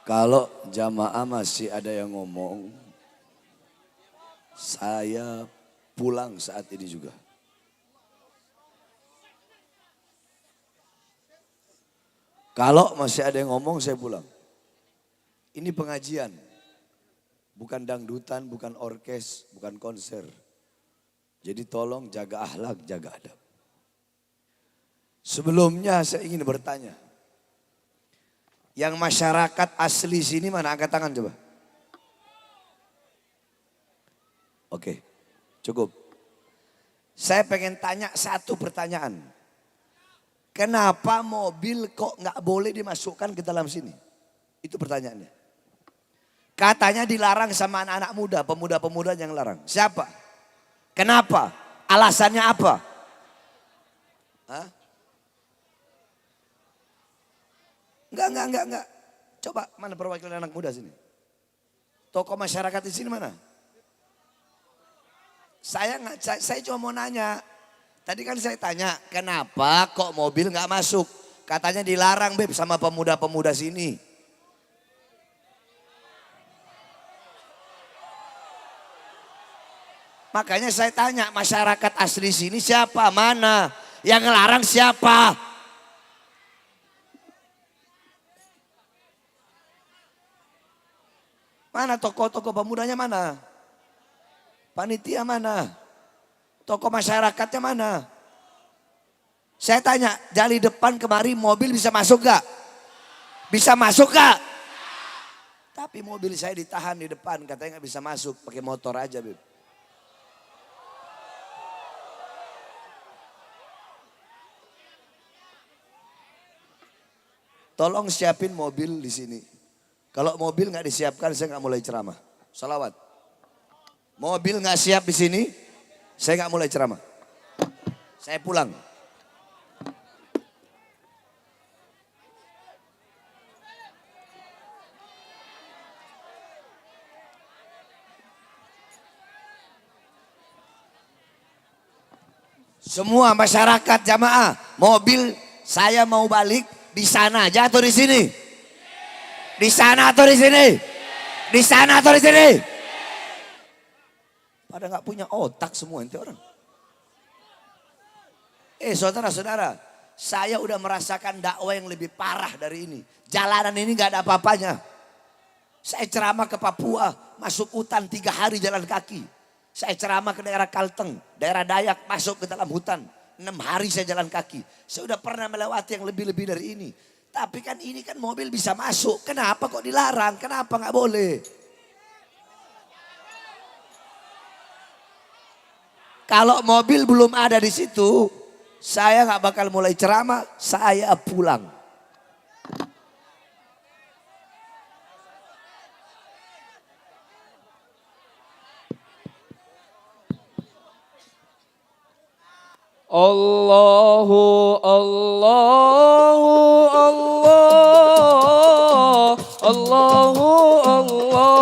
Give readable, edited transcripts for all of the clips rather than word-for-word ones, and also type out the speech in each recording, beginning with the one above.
Kalau jamaah masih ada yang ngomong, saya pulang saat ini juga. Kalau masih ada yang ngomong, saya pulang. Ini pengajian, bukan dangdutan, bukan orkes, bukan konser. Jadi tolong jaga akhlak, jaga adab. Sebelumnya saya ingin bertanya. Yang masyarakat asli sini mana? Angkat tangan coba. Oke, cukup. Saya pengen tanya satu pertanyaan. Kenapa mobil kok nggak boleh dimasukkan ke dalam sini? Itu pertanyaannya. Katanya dilarang sama anak-anak muda, pemuda-pemuda yang larang. Siapa? Kenapa? Alasannya apa? Hah? Enggak. Coba mana perwakilan anak muda sini? Tokoh masyarakat di sini mana? Saya cuma mau nanya. Tadi kan saya tanya, kenapa kok mobil nggak masuk? Katanya dilarang Beb sama pemuda-pemuda sini. Makanya saya tanya, masyarakat asli sini siapa? Mana? Yang ngelarang siapa? Mana tokoh-tokoh pemudanya mana? Panitia mana? Tokoh masyarakatnya mana? Saya tanya, dari depan kemari mobil bisa masuk gak? Bisa masuk gak? Tapi mobil saya ditahan di depan, katanya gak bisa masuk, pakai motor aja Beb. Tolong siapin mobil di sini. Kalau mobil nggak disiapkan, saya nggak mulai ceramah. Salawat. Mobil nggak siap di sini, saya nggak mulai ceramah. Saya pulang. Semua masyarakat jamaah, mobil saya mau balik di sana aja atau di sini? Di sana atau di sini? Di sana atau di sini? Pada nggak punya otak semua ente orang. Saudara-saudara, saya udah merasakan dakwah yang lebih parah dari ini. Jalanan ini nggak ada apa-apanya. Saya ceramah ke Papua, masuk hutan 3 hari jalan kaki. Saya ceramah ke daerah Kalteng, daerah Dayak, masuk ke dalam hutan. 6 hari saya jalan kaki. Saya udah pernah melewati yang lebih-lebih dari ini. Tapi kan ini kan mobil bisa masuk. Kenapa kok dilarang? Kenapa nggak boleh? Kalau mobil belum ada di situ, saya nggak bakal mulai ceramah. Saya pulang. Allahu Allahu Allah Allahu Allahu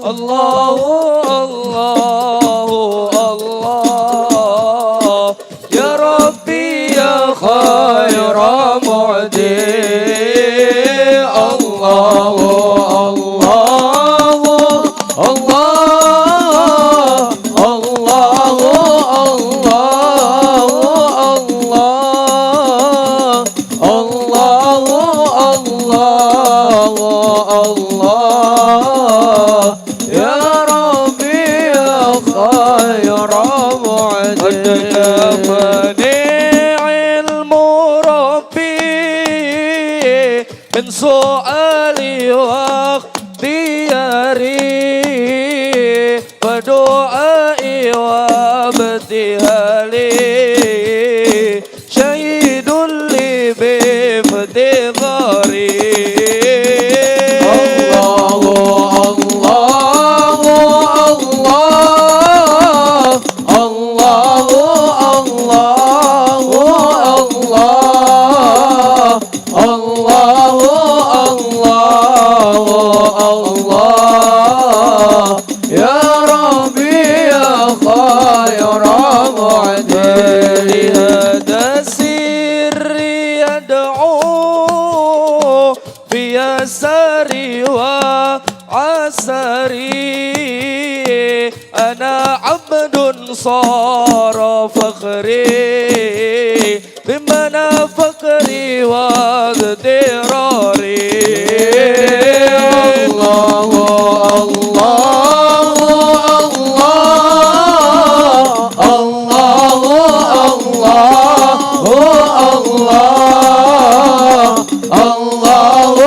Allah Allahu Allahu Allah Ya Rabbi ya khaira mu'di Allahu من سؤالي واختياري ودعائي وابتهالي شهيد لي بافتخاري الله الله الله الله Allah ya Rabbi ya khayra mu'di أنا عبد صار فخري بمنى فقري واغتراري الله الله الله الله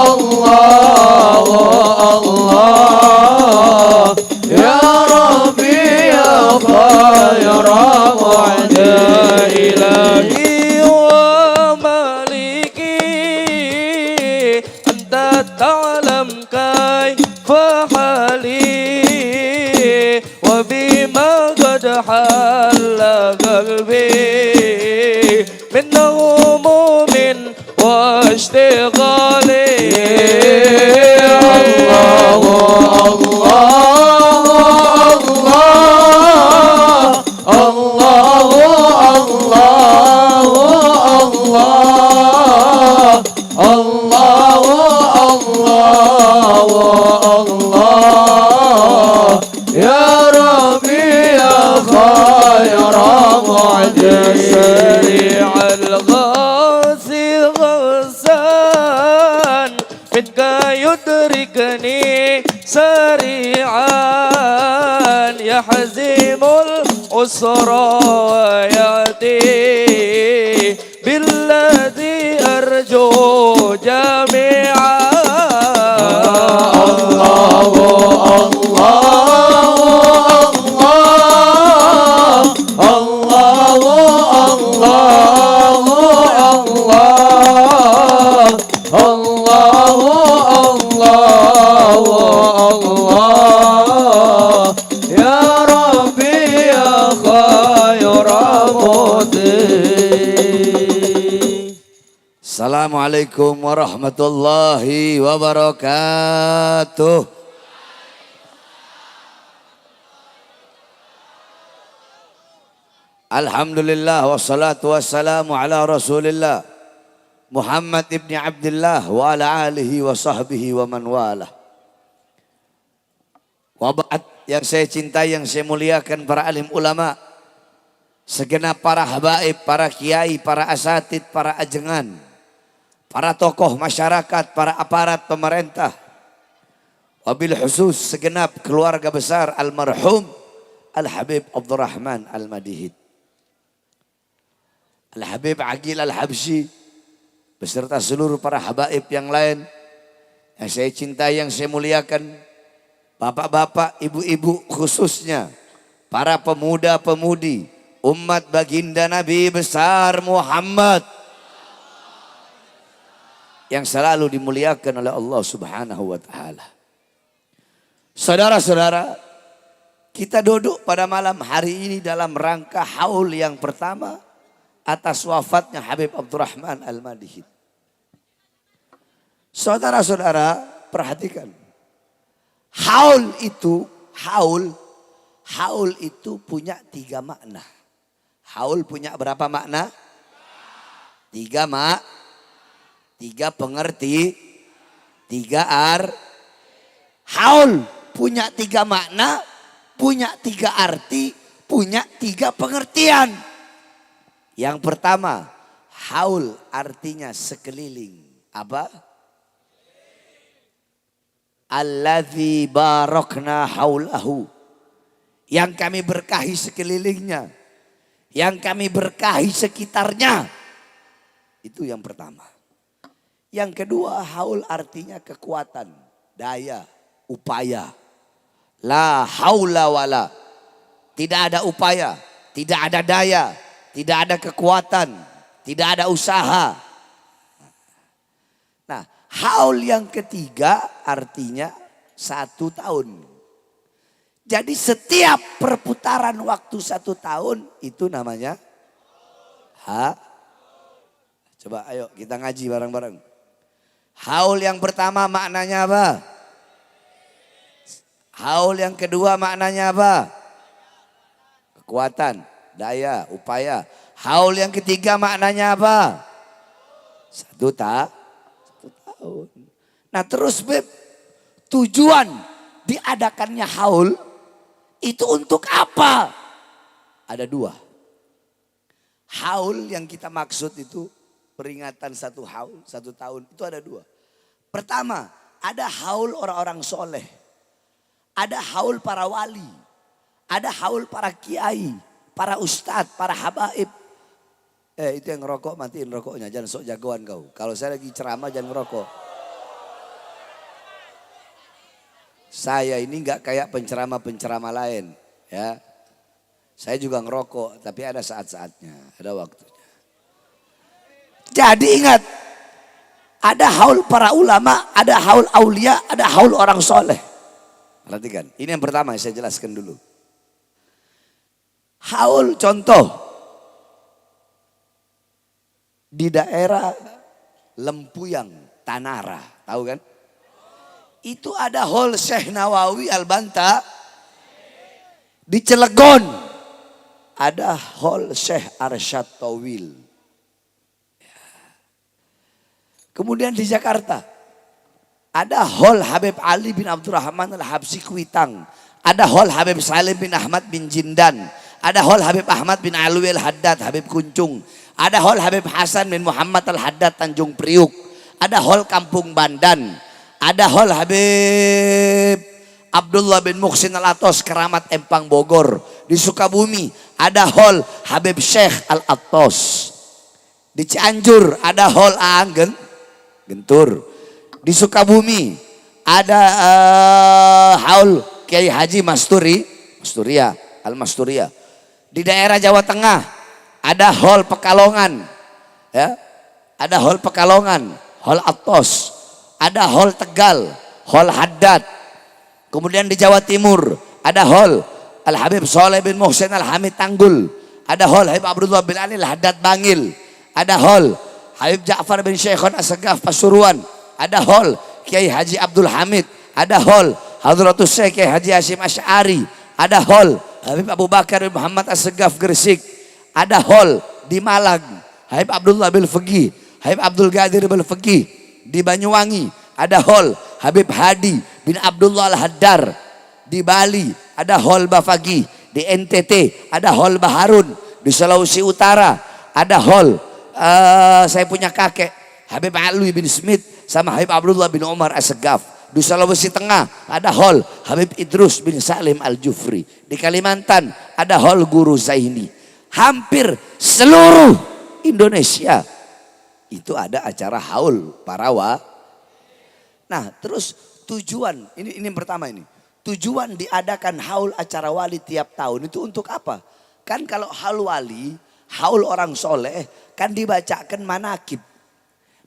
الله الله يا ربي يا خير معدي إلهي ومالكي أنت تعلم كيف حالي وبما قد حل قلبي من هموم واشتغالي الله الله الله الله الله يا ربي يا خير معدي سريع الغاثي غسان منك يدركني سريعا يحزم الأسرى ويأتي بالذي أرجو جميعا الله الله الله الله يا ربي يا خير مدين. Assalamualaikum warahmatullahi wabarakatuh. Alhamdulillah wassalatu wassalamu ala rasulillah Muhammad ibni Abdullah wa ala alihi wa sahbihi wa man walah. Waba'at, yang saya cintai, yang saya muliakan para alim ulama, segenap para habaib, para kiai, para asatid, para ajengan, para tokoh masyarakat, para aparat pemerintah, wabil khusus segenap keluarga besar almarhum Al-Habib Abdurrahman Al-Madihid, Al-Habib Aqil Al-Habsyi, beserta seluruh para habaib yang lain yang saya cintai, yang saya muliakan, bapak-bapak, ibu-ibu, khususnya para pemuda-pemudi umat baginda Nabi besar Muhammad yang selalu dimuliakan oleh Allah Subhanahu wa taala. Saudara-saudara, kita duduk pada malam hari ini dalam rangka haul yang pertama atas wafatnya Habib Abdurrahman Al-Madihid. Saudara-saudara, perhatikan. Haul itu punya 3 makna. Haul punya berapa makna? 3 pengerti, 3 Haul punya 3 makna, punya 3 arti, punya 3 pengertian. Yang pertama, haul artinya sekeliling. Apa? Alladzi barakna haulahu, yang kami berkahi sekelilingnya, yang kami berkahi sekitarnya. Itu yang pertama. Yang kedua, haul artinya kekuatan, daya, upaya. La haula wala, tidak ada upaya, tidak ada daya, tidak ada kekuatan, tidak ada usaha. Nah, haul yang ketiga artinya 1 tahun. Jadi setiap perputaran waktu 1 tahun itu namanya Coba ayo kita ngaji bareng-bareng. Haul yang pertama maknanya apa? Haul yang kedua maknanya apa? Kekuatan, daya, upaya. Haul yang ketiga maknanya apa? 1 tahun. Nah terus Beb, tujuan diadakannya haul Itu untuk apa? Ada dua. Haul yang kita maksud itu peringatan satu haul, 1 tahun itu ada dua. Pertama, ada haul orang-orang soleh. Ada haul para wali. Ada haul para kiai, para ustadz, para habaib. Itu yang ngerokok matiin rokoknya, jangan sok jagoan kau. Kalau saya lagi ceramah jangan ngerokok. Saya ini nggak kayak penceramah-penceramah lain, ya. Saya juga ngerokok, tapi ada saat-saatnya, ada waktunya. Jadi ingat, ada haul para ulama, ada haul aulia, ada haul orang soleh. Perhatikan, ini yang pertama yang saya jelaskan dulu. Haul contoh, di daerah Lempuyang, Tanara, tahu kan? Itu ada haul Syekh Nawawi Al-Banta. Di Cilegon ada haul Syekh Arsyad Tawil. Kemudian di Jakarta ada haul Habib Ali bin Abdurrahman Al-Habsyi Kuitang. Ada haul Habib Salim bin Ahmad bin Jindan. Ada haul Habib Ahmad bin Alwi Al-Haddad Habib Kuncung. Ada haul Habib Hasan bin Muhammad Al-Haddad Tanjung Priuk. Ada haul Kampung Bandan. Ada haul Habib Abdullah bin Muhsin Al-Atos Keramat Empang Bogor. Di Sukabumi ada haul Habib Syekh Al-Atos. Di Cianjur ada haul Aang Gentur. Di Sukabumi ada haul Kiai Haji Masturia Al-Masturia. Di daerah Jawa Tengah ada haul Pekalongan, ya. Ada haul Pekalongan, haul Atos. Ada haul Tegal, haul Haddad. Kemudian di Jawa Timur ada haul Al-Habib Soleh bin Muhsin Al-Hamid Tanggul. Ada haul Habib Abdullah bin Ali Al-Haddad Bangil. Ada haul Habib Ja'far bin Syekhon As-Segaf Pasuruan. Ada haul Kiai Haji Abdul Hamid. Ada haul Hadratus Syekh Kiai Haji Hashim Asy'ari. Ada haul Habib Abu Bakar bin Muhammad As-Segaf Gresik. Ada haul di Malang Habib Abdullah bin Faqih, Habib Abdul Qadir bin Faqih. Di Banyuwangi ada haul Habib Hadi bin Abdullah Al-Haddar. Di Bali ada haul Bafaqih. Di NTT ada haul Baharun. Di Sulawesi Utara ada haul saya punya kakek Habib Alwi bin Smith sama Habib Abdullah bin Umar As-Segaf. Di Sulawesi Tengah ada haul Habib Idrus bin Salim Al-Jufri. Di Kalimantan ada haul Guru Zaini. Hampir seluruh Indonesia itu ada acara haul para. Nah, terus tujuan ini yang pertama ini. Tujuan diadakan haul acara wali tiap tahun itu untuk apa? Kan kalau haul wali, haul orang soleh kan dibacakan manakib.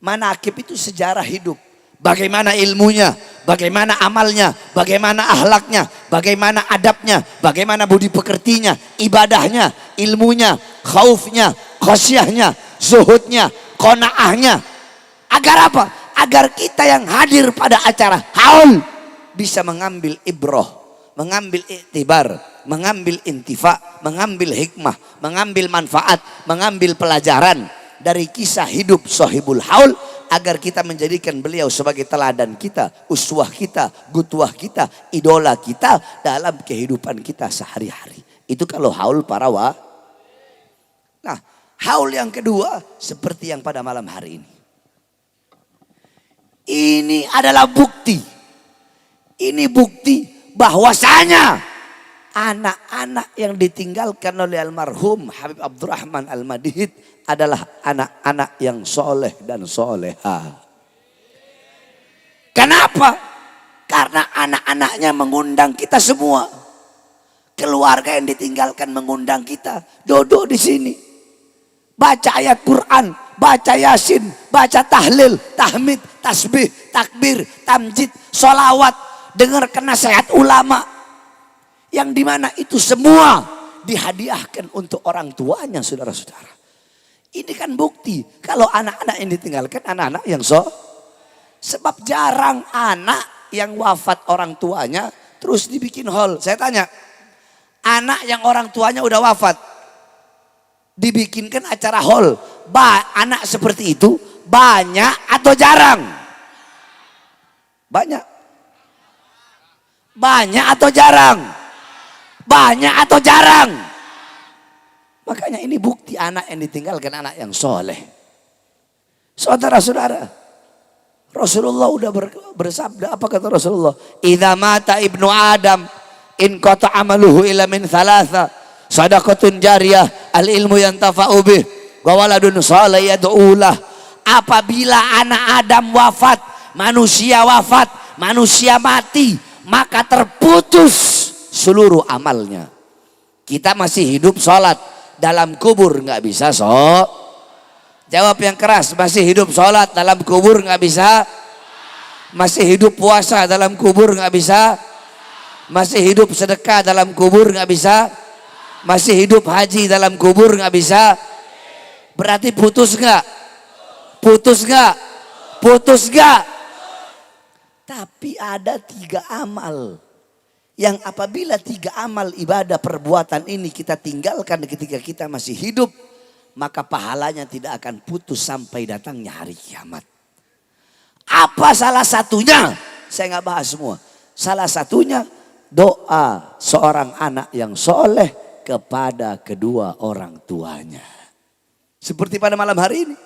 Manakib itu sejarah hidup. Bagaimana ilmunya, bagaimana amalnya, bagaimana akhlaknya, bagaimana adabnya, bagaimana budi pekertinya, ibadahnya, ilmunya, khaufnya, khasyahnya, zuhudnya, qanaahnya. Agar apa? Agar kita yang hadir pada acara haul bisa mengambil ibroh, mengambil iktibar, mengambil intifa, mengambil hikmah, mengambil manfaat, mengambil pelajaran dari kisah hidup sahibul haul, agar kita menjadikan beliau sebagai teladan kita, uswah kita, gutwah kita, idola kita dalam kehidupan kita sehari-hari. Itu kalau haul para Nah, haul yang kedua seperti yang pada malam hari ini. Ini adalah bukti. Ini bukti bahwasanya anak-anak yang ditinggalkan oleh almarhum Habib Abdurrahman Al-Madihid adalah anak-anak yang soleh dan soleha. Kenapa? Karena anak-anaknya mengundang kita semua. Keluarga yang ditinggalkan mengundang kita. Duduk di sini. Baca ayat Quran, baca Yasin, baca tahlil, tahmid, tasbih, takbir, tamjid, sholawat. Dengarkan nasihat ulama. Yang dimana itu semua dihadiahkan untuk orang tuanya, saudara-saudara. Ini kan bukti kalau anak-anak yang ditinggalkan anak-anak yang sebab jarang anak yang wafat orang tuanya terus dibikin haul. Saya tanya, anak yang orang tuanya udah wafat dibikinkan acara haul, anak seperti itu banyak atau jarang? Banyak. Banyak atau jarang? Banyak atau jarang? Makanya ini bukti anak yang ditinggalkan anak yang soleh. Saudara-saudara, Rasulullah udah bersabda, apa kata Rasulullah? Idza mata ibnu Adam in qata amaluhu illa min thalatha, sadaqatun jariyah, al ilmu yantafa'u bih, wa waladun salih yad'ulah. Apabila anak Adam wafat, manusia mati, maka terputus seluruh amalnya. Kita masih hidup sholat, dalam kubur nggak bisa Jawab yang keras, masih hidup sholat, dalam kubur nggak bisa. Masih hidup puasa, dalam kubur nggak bisa. Masih hidup sedekah, dalam kubur nggak bisa. Masih hidup haji, dalam kubur nggak bisa. Berarti putus nggak? Putus nggak? Putus nggak? Tapi ada 3 amal yang apabila 3 amal ibadah perbuatan ini kita tinggalkan ketika kita masih hidup, maka pahalanya tidak akan putus sampai datangnya hari kiamat. Apa salah satunya? Saya nggak bahas semua. Salah satunya doa seorang anak yang soleh kepada kedua orang tuanya. Seperti pada malam hari ini.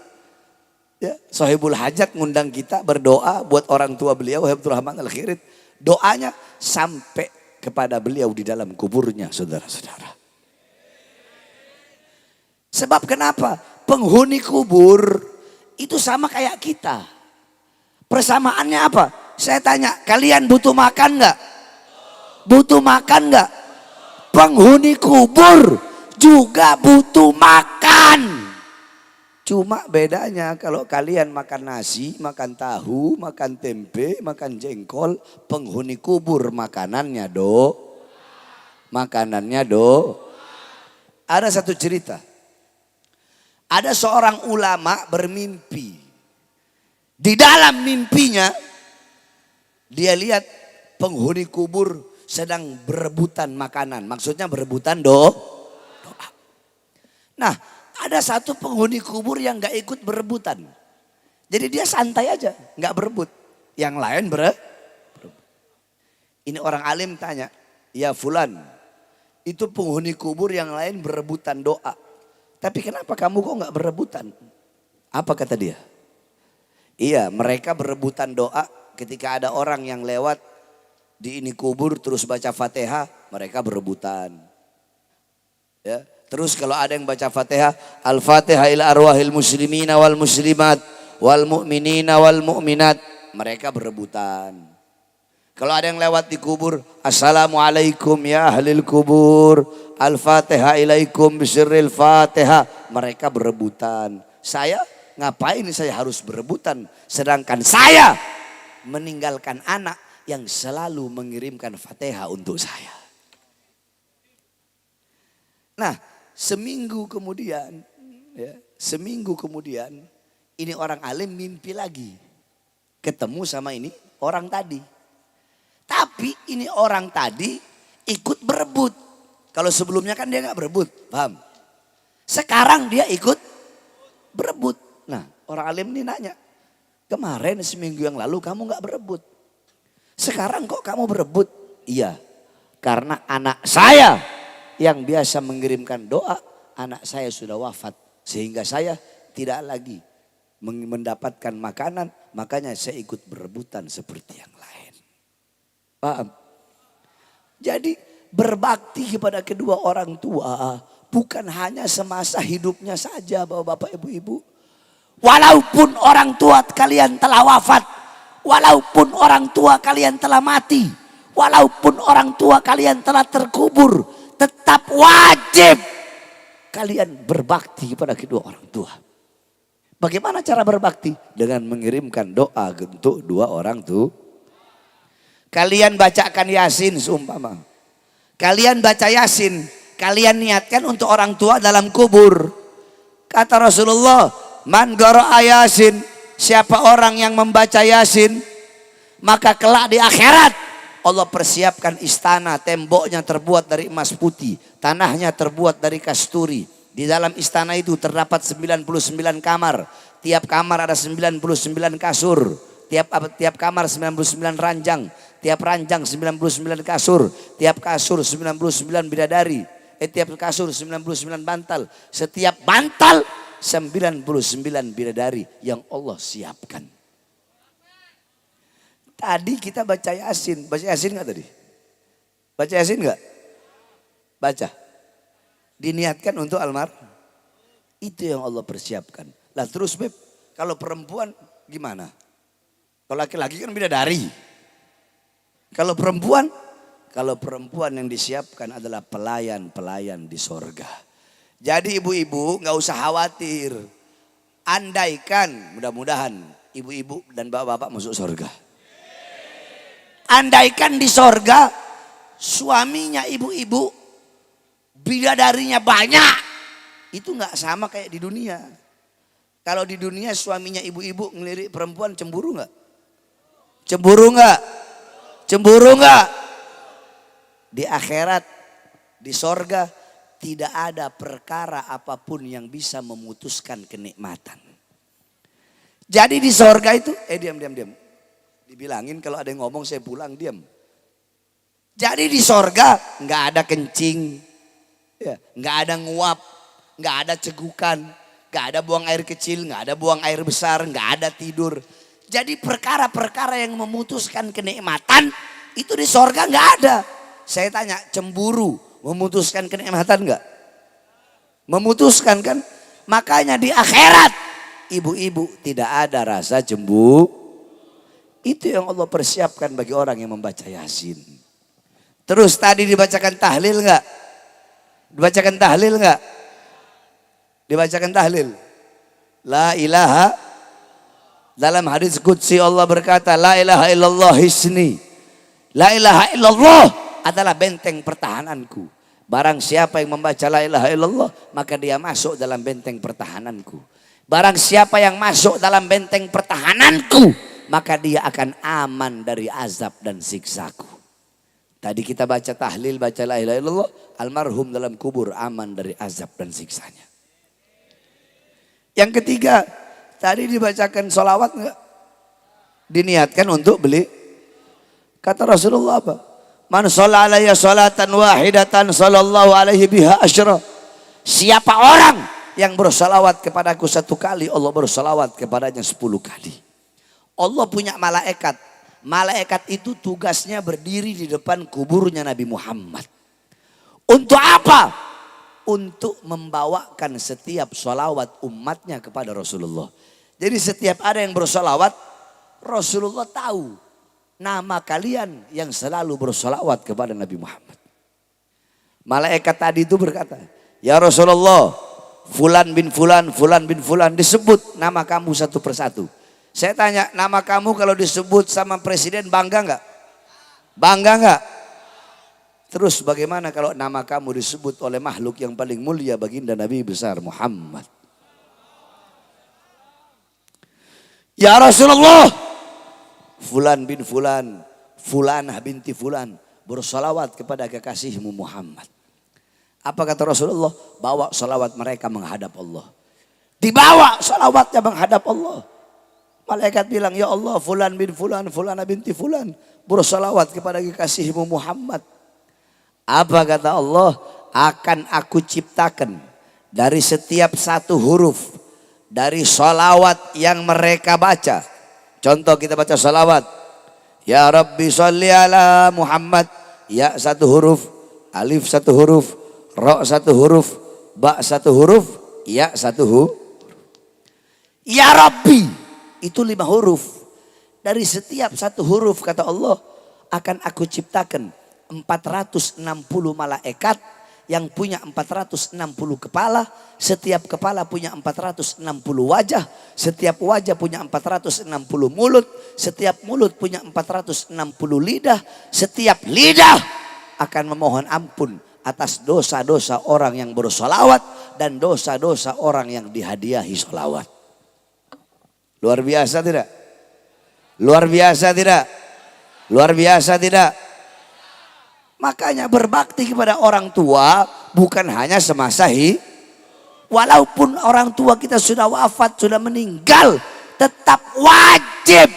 Ya, Sohibul Hajat ngundang kita berdoa buat orang tua beliau, Habibur Rahman Al-Khirit. Doanya sampai kepada beliau di dalam kuburnya, saudara-saudara. Sebab kenapa? Penghuni kubur itu sama kayak kita. Persamaannya apa? Saya tanya, kalian butuh makan nggak? Butuh makan nggak? Penghuni kubur juga butuh makan. Cuma bedanya kalau kalian makan nasi, makan tahu, makan tempe, makan jengkol, penghuni kubur makanannya Ada satu cerita. Ada seorang ulama bermimpi. Di dalam mimpinya dia lihat penghuni kubur sedang berebutan makanan. Maksudnya berebutan doa. Nah, ada satu penghuni kubur yang gak ikut berebutan. Jadi dia santai aja, gak berebut. Yang lain berebut. Ini orang alim tanya, ya fulan, itu penghuni kubur yang lain berebutan doa. Tapi kenapa kamu kok gak berebutan? Apa kata dia? Iya, mereka berebutan doa ketika ada orang yang lewat di ini kubur terus baca Fatihah, mereka berebutan. Ya. Terus kalau ada yang baca Fatihah, Al-Fatihah ila arwahil muslimina wal muslimat wal mu'minina wal mu'minat, mereka berebutan. Kalau ada yang lewat di kubur, Assalamualaikum ya ahlil kubur, Al-Fatihah ilaikum bisirril Fatihah, mereka berebutan. Saya ngapain saya harus berebutan, sedangkan saya meninggalkan anak yang selalu mengirimkan Fatihah untuk saya. Nah, seminggu kemudian, ini orang alim mimpi lagi. Ketemu sama ini orang tadi. Tapi ini orang tadi ikut berebut. Kalau sebelumnya kan dia gak berebut, paham? Sekarang dia ikut berebut. Nah, orang alim ini nanya, kemarin seminggu yang lalu kamu gak berebut. Sekarang kok kamu berebut? Iya, karena anak saya yang biasa mengirimkan doa, anak saya sudah wafat. Sehingga saya tidak lagi mendapatkan makanan, makanya saya ikut berebutan seperti yang lain. Paham? Jadi berbakti kepada kedua orang tua bukan hanya semasa hidupnya saja, bapak-bapak, ibu-ibu. Walaupun orang tua kalian telah wafat, walaupun orang tua kalian telah mati, walaupun orang tua kalian telah terkubur, tetap wajib kalian berbakti kepada kedua orang tua. Bagaimana cara berbakti? Dengan mengirimkan doa untuk dua orang tua. Kalian bacakan Yasin seumpama. Kalian baca Yasin, kalian niatkan untuk orang tua dalam kubur. Kata Rasulullah, man qara'a Yasin, siapa orang yang membaca Yasin, maka kelak di akhirat Allah persiapkan istana, temboknya terbuat dari emas putih, tanahnya terbuat dari kasturi. Di dalam istana itu terdapat 99 kamar. Tiap kamar ada 99 kasur. Tiap kamar 99 ranjang. tiap ranjang 99 kasur, tiap kasur 99 bidadari, tiap kasur 99 bantal, setiap bantal 99 bidadari yang Allah siapkan. Tadi kita baca Yasin nggak tadi? Baca Yasin nggak? Baca. Diniatkan untuk almarhum. Itu yang Allah persiapkan. Lah terus Beb, kalau perempuan gimana? Kalau laki-laki kan bidadari. Kalau perempuan yang disiapkan adalah pelayan-pelayan di sorga. Jadi ibu-ibu nggak usah khawatir. Andaikan, mudah-mudahan ibu-ibu dan bapak-bapak masuk sorga. Andaikan di sorga suaminya ibu-ibu, bidadarinya banyak. Itu nggak sama kayak di dunia. Kalau di dunia suaminya ibu-ibu ngelirik perempuan, cemburu nggak? Cemburu nggak? Cemburu nggak? Di akhirat, di sorga tidak ada perkara apapun yang bisa memutuskan kenikmatan. Jadi di sorga itu, diam. Dibilangin kalau ada yang ngomong saya pulang, diam. Jadi di sorga nggak ada kencing, nggak ada nguap, nggak ada cegukan, nggak ada buang air kecil, nggak ada buang air besar, nggak ada tidur. Jadi perkara-perkara yang memutuskan kenikmatan itu di sorga nggak ada. Saya tanya, cemburu memutuskan kenikmatan nggak? Memutuskan kan? Makanya di akhirat ibu-ibu tidak ada rasa cemburu. Itu yang Allah persiapkan bagi orang yang membaca Yasin. Terus tadi dibacakan tahlil nggak? Dibacakan tahlil nggak? Dibacakan tahlil. La ilaha, dalam hadis qudsi Allah berkata, la ilaha illallah hisni. La ilaha illallah adalah benteng pertahananku. Barang siapa yang membaca la ilaha illallah, maka dia masuk dalam benteng pertahananku. Barang siapa yang masuk dalam benteng pertahananku, maka dia akan aman dari azab dan siksaku. Tadi kita baca tahlil, baca la ilaha illallah, almarhum dalam kubur aman dari azab dan siksanya. Yang ketiga, tadi dibacakan sholawat enggak? Diniatkan untuk beli. Kata Rasulullah apa? Man sholla alayya sholatan wahidatan sallallahu alaihi biha asyra. Siapa orang yang bersolawat kepadaku satu kali, Allah bersolawat kepadanya 10 kali. Allah punya malaikat. Malaikat itu tugasnya berdiri di depan kuburnya Nabi Muhammad. Untuk apa? Untuk membawakan setiap sholawat umatnya kepada Rasulullah. Jadi setiap ada yang bersolawat, Rasulullah tahu nama kalian yang selalu bersolawat kepada Nabi Muhammad. Malaikat tadi itu berkata, ya Rasulullah, fulan bin fulan disebut nama kamu satu persatu. Saya tanya, nama kamu kalau disebut sama presiden bangga nggak? Bangga nggak? Terus bagaimana kalau nama kamu disebut oleh makhluk yang paling mulia baginda Nabi besar Muhammad? Ya Rasulullah, fulan bin fulan, fulanah binti fulan bersolawat kepada kekasihmu Muhammad. Apa kata Rasulullah? Bawa solawat mereka menghadap Allah. Dibawa solawatnya menghadap Allah. Malaikat bilang, ya Allah, fulan bin fulan, fulanah binti fulan bersolawat kepada kekasihmu Muhammad. Apa kata Allah? Akan aku ciptakan dari setiap satu huruf dari sholawat yang mereka baca. Contoh kita baca sholawat. Ya Rabbi sholli ala Muhammad. Ya satu huruf, alif satu huruf, ro satu huruf, ba satu huruf, ya satu huruf. Ya Rabbi itu 5 huruf. Dari setiap satu huruf kata Allah akan aku ciptakan 460 malaikat yang punya 460 kepala. Setiap kepala punya 460 wajah. Setiap wajah punya 460 mulut. Setiap mulut punya 460 lidah. Setiap lidah akan memohon ampun atas dosa-dosa orang yang bersolawat dan dosa-dosa orang yang dihadiahi solawat. Luar biasa tidak? Luar biasa tidak? Luar biasa tidak? Makanya berbakti kepada orang tua bukan hanya semasa hidup. Walaupun orang tua kita sudah wafat, sudah meninggal, tetap wajib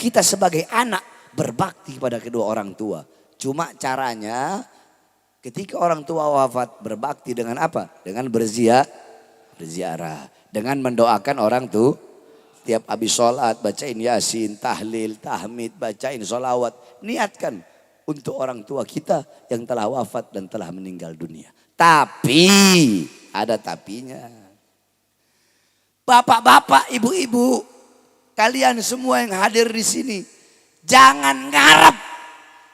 kita sebagai anak berbakti kepada kedua orang tua. Cuma caranya ketika orang tua wafat berbakti dengan apa? Dengan berziarah. Dengan mendoakan orang tua. Tiap habis sholat bacain yasin, tahlil, tahmid, bacain sholawat. Niatkan untuk orang tua kita yang telah wafat dan telah meninggal dunia. Tapi ada tapinya. Bapak-bapak, ibu-ibu, kalian semua yang hadir di sini, jangan ngarep,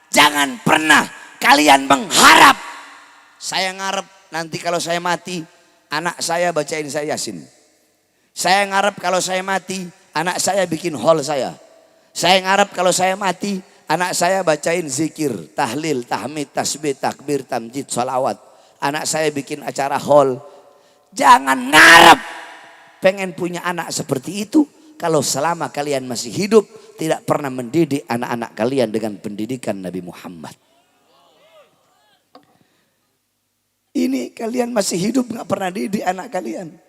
jangan pernah kalian mengharap. Saya ngarep nanti kalau saya mati, anak saya bacain saya yasin. Saya ngarep kalau saya mati, anak saya bikin hall saya. Saya ngarep kalau saya mati, anak saya bacain zikir, tahlil, tahmid, tasbih, takbir, tamjid, salawat. Anak saya bikin acara hall. Jangan ngarep pengen punya anak seperti itu. Kalau selama kalian masih hidup tidak pernah mendidik anak-anak kalian dengan pendidikan Nabi Muhammad. Ini kalian masih hidup gak pernah didik anak kalian.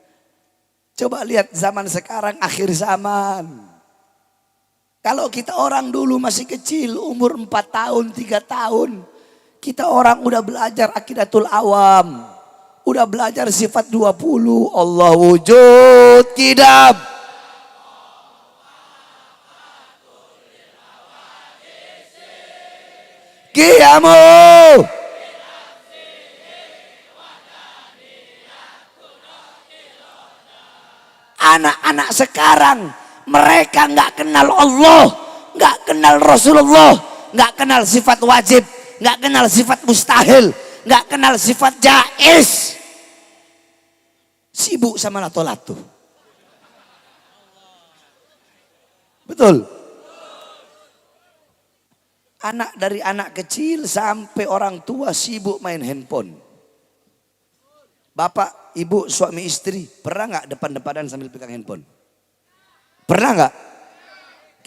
Coba lihat zaman sekarang, akhir zaman. Kalau kita orang dulu masih kecil, umur 4 tahun, 3 tahun. Kita orang udah belajar akidatul awam. Udah belajar sifat 20. Allah wujud kidam. Qiyamu. Anak-anak sekarang mereka nggak kenal Allah, nggak kenal Rasulullah, nggak kenal sifat wajib, nggak kenal sifat mustahil, nggak kenal sifat jaiz. Sibuk sama lato-lato. Betul. Anak dari anak kecil sampai orang tua sibuk main handphone. Bapak, ibu, suami istri pernah nggak depan-depanan sambil pegang handphone? Pernah nggak?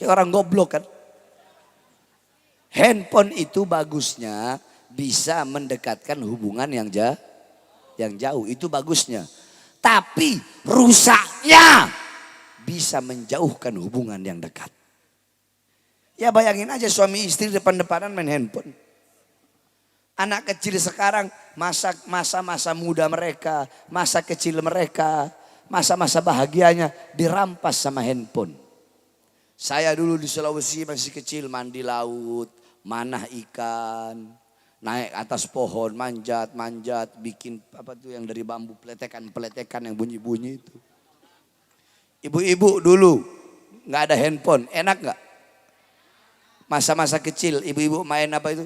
Kayak orang goblok kan? Handphone itu bagusnya bisa mendekatkan hubungan yang jauh. Itu bagusnya. Tapi rusaknya bisa menjauhkan hubungan yang dekat. Ya bayangin aja suami istri depan-depanan main handphone. Anak kecil sekarang masa-masa muda mereka, masa kecil mereka, masa-masa bahagianya dirampas sama handphone. Saya dulu di Sulawesi masih kecil mandi laut, manah ikan, naik atas pohon, manjat, bikin apa tuh yang dari bambu, peletekan yang bunyi-bunyi itu. Ibu-ibu dulu nggak ada handphone, enak nggak? Masa-masa kecil ibu-ibu main apa itu?